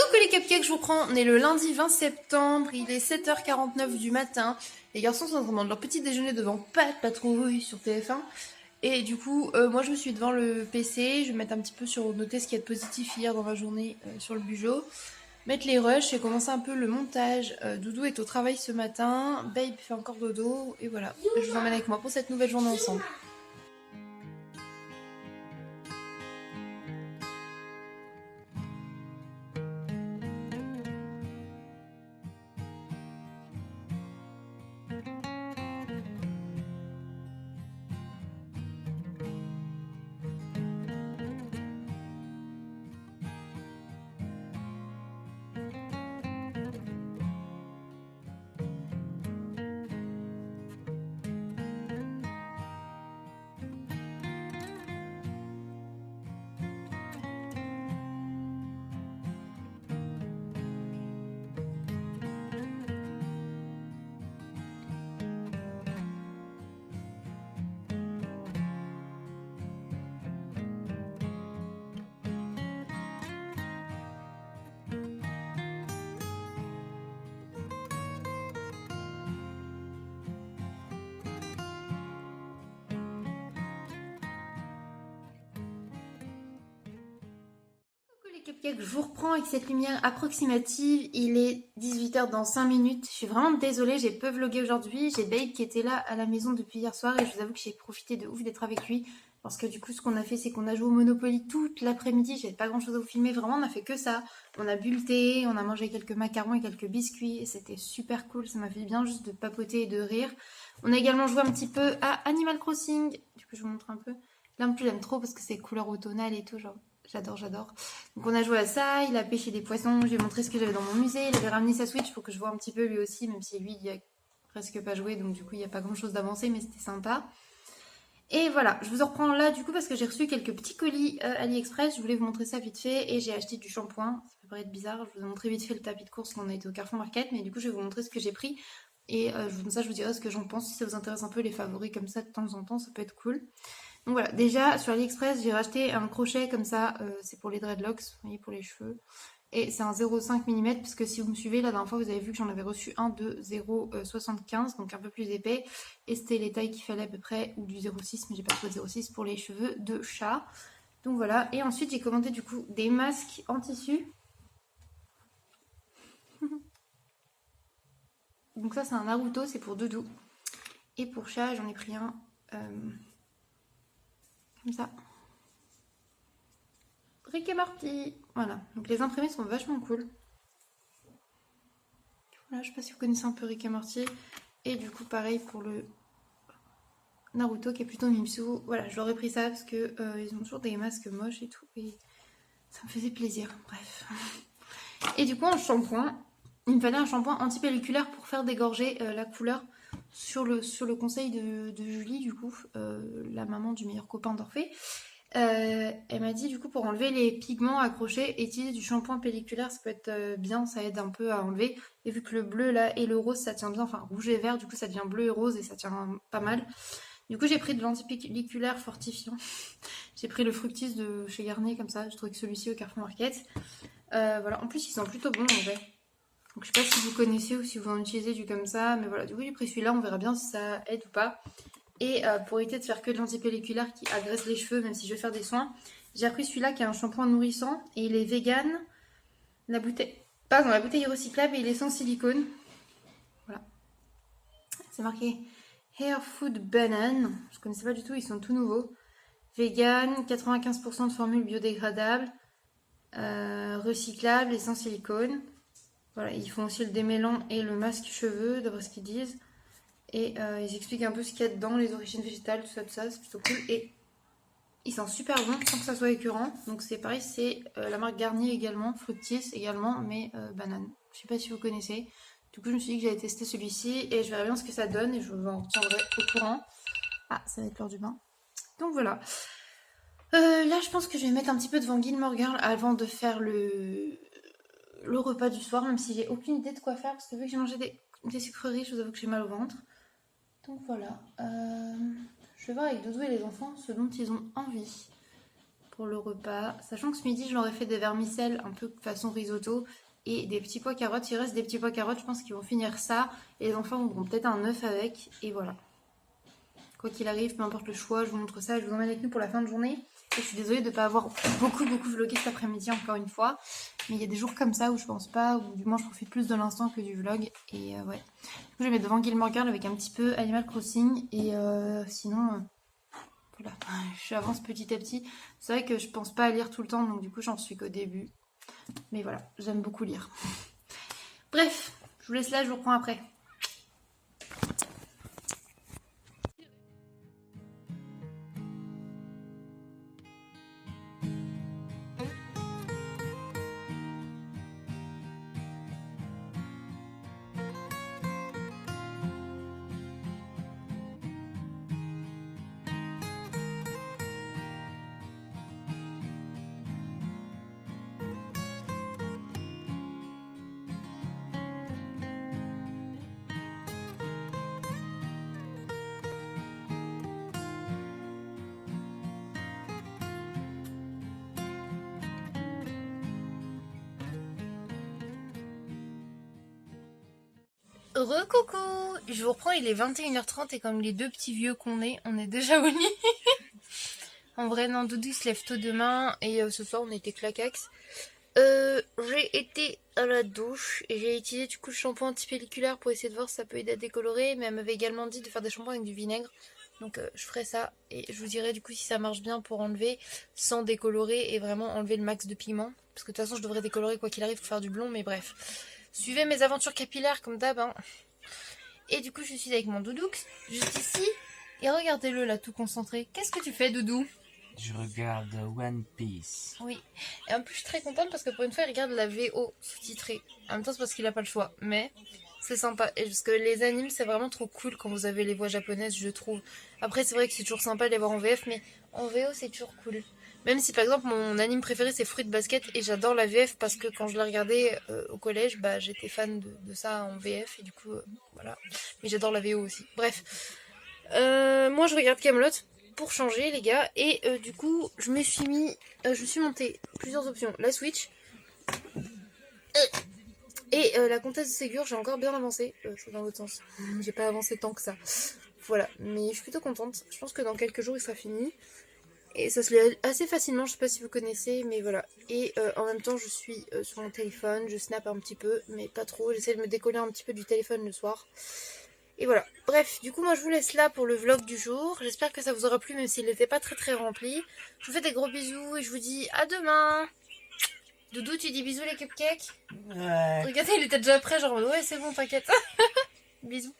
Coucou les cupcakes, je vous prends. On est le lundi 20 septembre, il est 7h49 du matin. Les garçons sont en train de prendre leur petit déjeuner devant Pas de Patrouille sur TF1. Et du coup, moi je me suis devant le PC, je vais mettre un petit peu sur noter ce qu'il y a de positif hier dans ma journée sur le bureau. Mettre les rushs et commencer un peu le montage. Doudou est au travail ce matin, Babe fait encore dodo, et voilà. Je vous emmène avec moi pour cette nouvelle journée ensemble. Coucou les cupcakes, je vous reprends avec cette lumière approximative. Il est 18h dans 5 minutes. Je suis vraiment désolée, j'ai peu vlogué aujourd'hui. J'ai Babe qui était là à la maison depuis hier soir et je vous avoue que j'ai profité de ouf d'être avec lui. Parce que du coup, ce qu'on a fait, c'est qu'on a joué au Monopoly toute l'après-midi. J'avais pas grand chose à vous filmer, vraiment, on a fait que ça. On a bu le thé, on a mangé quelques macarons et quelques biscuits. Et c'était super cool, ça m'a fait bien juste de papoter et de rire. On a également joué un petit peu à Animal Crossing. Du coup, je vous montre un peu. Là, en plus, j'aime trop parce que c'est couleur automnale et tout, genre. J'adore, j'adore. Donc on a joué à ça, il a pêché des poissons, je lui ai montré ce que j'avais dans mon musée, il avait ramené sa Switch pour que je vois un petit peu lui aussi, même si lui il y a presque pas joué, donc du coup il n'y a pas grand chose d'avancé, mais c'était sympa. Et voilà, je vous en reprends là du coup parce que j'ai reçu quelques petits colis AliExpress, je voulais vous montrer ça vite fait, et j'ai acheté du shampoing, ça peut paraître bizarre, je vous ai montré vite fait le tapis de course quand on a été au Carrefour Market, mais du coup je vais vous montrer ce que j'ai pris, et ça je vous dirai ce que j'en pense, si ça vous intéresse un peu les favoris comme ça de temps en temps, ça peut être cool. Donc voilà, déjà sur AliExpress, j'ai racheté un crochet comme ça, c'est pour les dreadlocks, vous voyez, pour les cheveux. Et c'est un 0,5 mm, parce que si vous me suivez, la dernière fois, vous avez vu que j'en avais reçu un de 0,75, donc un peu plus épais. Et c'était les tailles qu'il fallait à peu près, ou du 0,6, mais j'ai pas trouvé de 0,6 pour les cheveux de chat. Donc voilà, et ensuite j'ai commandé du coup des masques en tissu. Donc ça c'est un Naruto, c'est pour Doudou. Et pour chat, j'en ai pris un comme ça. Rick et Morty. Voilà, donc les imprimés sont vachement cool. Voilà, je sais pas si vous connaissez un peu Rick et Morty. Et du coup, pareil pour le Naruto qui est plutôt Mimsu. Voilà, je leur ai pris ça parce que ils ont toujours des masques moches et tout. Et ça me faisait plaisir. Bref. Et du coup, en shampoing, il me fallait un shampoing antipelliculaire pour faire dégorger la couleur sur le conseil de Julie, du coup, la maman du meilleur copain d'Orphée. Elle m'a dit du coup pour enlever les pigments accrochés, utiliser du shampoing pelliculaire, ça peut être bien, ça aide un peu à enlever. Et vu que le bleu là et le rose ça tient bien, enfin rouge et vert, du coup ça devient bleu et rose et ça tient pas mal. Du coup j'ai pris de l'antipelliculaire fortifiant. J'ai pris le Fructis de chez Garnier comme ça, je trouvais que celui-ci au Carrefour Market. Voilà, en plus ils sont plutôt bons en vrai. Donc je sais pas si vous connaissez ou si vous en utilisez du comme ça, mais voilà, du coup j'ai pris celui-là, on verra bien si ça aide ou pas. Et pour éviter de faire que de l'antipelliculaire qui agresse les cheveux, même si je vais faire des soins, j'ai appris celui-là qui est un shampoing nourrissant et il est vegan. La bouteille, pardon, la bouteille est recyclable et il est sans silicone. Voilà, c'est marqué Hair Food Banane. Je connaissais pas du tout, ils sont tout nouveaux. Vegan, 95% de formules biodégradables, recyclables et sans silicone. Voilà, ils font aussi le démêlant et le masque cheveux, d'après ce qu'ils disent. Et ils expliquent un peu ce qu'il y a dedans, les origines végétales, tout ça, c'est plutôt cool. Et ils sont super bons sans que ça soit écœurant. Donc c'est pareil, c'est la marque Garnier également, Fructis également, mais banane. Je sais pas si vous connaissez. Du coup je me suis dit que j'allais tester celui-ci et je verrai bien ce que ça donne et je vous en retiendrai au courant. Ah, ça va être l'heure du bain. Donc voilà. Là je pense que je vais mettre un petit peu devant Gilmore Girl avant de faire le repas du soir, même si j'ai aucune idée de quoi faire, parce que vu que j'ai mangé des sucreries, je vous avoue que j'ai mal au ventre. Donc voilà, je vais voir avec Doudou et les enfants ce dont ils ont envie. Pour pour le repas. Sachant que ce midi, je leur ai fait des vermicelles un peu façon risotto et des petits pois carottes. Il reste des petits pois carottes, je pense qu'ils vont finir ça. Et les enfants auront peut-être un œuf avec. Et voilà. Quoi qu'il arrive, peu importe le choix, je vous montre ça et je vous emmène avec nous pour la fin de journée. Et je suis désolée de ne pas avoir beaucoup vlogué cet après-midi encore une fois. Mais il y a des jours comme ça où je pense pas, ou du moins je profite plus de l'instant que du vlog. Et ouais. Du coup je vais mettre devant Gilmore Girl avec un petit peu Animal Crossing. Et sinon, voilà, j'avance petit à petit. C'est vrai que je pense pas à lire tout le temps, donc du coup j'en suis qu'au début. Mais voilà, j'aime beaucoup lire. Bref, je vous laisse là, je vous reprends après. Recoucou, je vous reprends, il est 21h30 et comme les deux petits vieux qu'on est, on est déjà au lit. En vrai, non, Doudou il se lève tôt demain et ce soir on était claquax. J'ai été à la douche et j'ai utilisé du coup le shampoing antipelliculaire pour essayer de voir si ça peut aider à décolorer, mais elle m'avait également dit de faire des shampoings avec du vinaigre. Donc je ferai ça et je vous dirai du coup si ça marche bien pour enlever sans décolorer et vraiment enlever le max de pigments. Parce que de toute façon je devrais décolorer quoi qu'il arrive pour faire du blond, mais bref. Suivez mes aventures capillaires comme d'hab, hein. Et du coup je suis avec mon Doudoux, juste ici. Et regardez-le là tout concentré. Qu'est-ce que tu fais Doudou? Je regarde One Piece. Oui. Et en plus je suis très contente parce que pour une fois il regarde la VO sous-titrée. En même temps c'est parce qu'il a pas le choix. Mais c'est sympa. Et parce que les animes c'est vraiment trop cool quand vous avez les voix japonaises je trouve. Après c'est vrai que c'est toujours sympa de les voir en VF mais en VO c'est toujours cool. Même si par exemple mon anime préféré c'est Fruit Basket et j'adore la VF parce que quand je la regardais au collège bah j'étais fan de ça en VF et du coup voilà. Mais j'adore la VO aussi. Bref. Moi je regarde Camelot pour changer les gars et du coup je me suis mis je me suis monté plusieurs options, la Switch et la comtesse de Ségur. J'ai encore bien avancé, c'est dans l'autre sens, j'ai pas avancé tant que ça, voilà, mais je suis plutôt contente. Je pense que dans quelques jours il sera fini et ça se lit assez facilement, je sais pas si vous connaissez mais voilà. Et en même temps je suis sur mon téléphone, je snap un petit peu mais pas trop, j'essaie de me décoller un petit peu du téléphone le soir. Et voilà, bref, du coup moi je vous laisse là pour le vlog du jour. J'espère que ça vous aura plu même s'il n'était pas très rempli. Je vous fais des gros bisous et je vous dis à demain. Doudou, tu dis bisous les cupcakes? Ouais. Regardez, il était déjà prêt, genre ouais c'est bon, t'inquiète. Bisous.